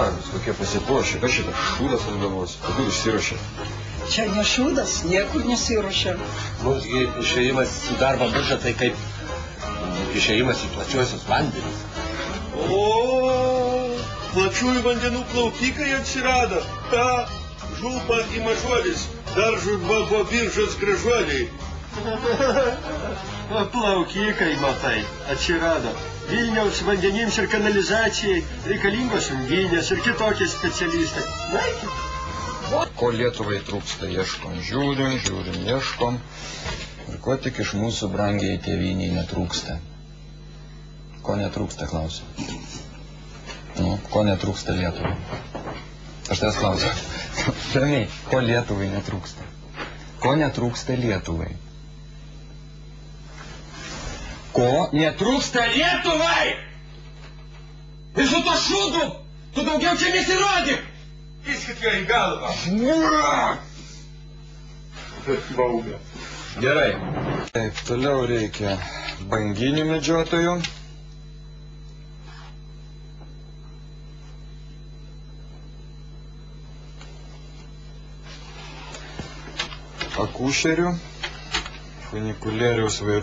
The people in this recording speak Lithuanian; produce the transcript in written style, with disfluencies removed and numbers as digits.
brangūs, tokie pasipuošę, kas šitas šūdas ant galvos, kodėl išsiruošė? Čia ne šūdas, niekur nesiruošia. Mūsgi išėjimas į darbo biržą tai kaip išėjimas į plačiuosius vandenis. O, plačiųjų vandenų plaukikai atsirado. Ta, žulpa į mažuolis, dar žulpa po biržos gražuoliai. Plaukikai, matai, atsirado. Vilniaus vandenims ir kanalizacijai reikalingos junginės ir kitokie specialistai. Naikit. Ko Lietuvai trūksta, ieškom, žiūrim, ieškom. Ir ko tik iš mūsų brangiai tėvyniai netrūksta. Ko netrūksta, klausiu. Nu, ko netrūksta Lietuvai? Aš tavęs klausiu. Ramiai, ko Lietuvai netrūksta? Ko netrūksta Lietuvai? Ko netrūksta Lietuvai? Ir su to šūdu, tu daugiau čia nesirodyk! Įskit ją į galvą. Bauga. Gerai. Taip, toliau reikia banginių medžiotojų. Akušerių, funikulieriaus vairuotojų.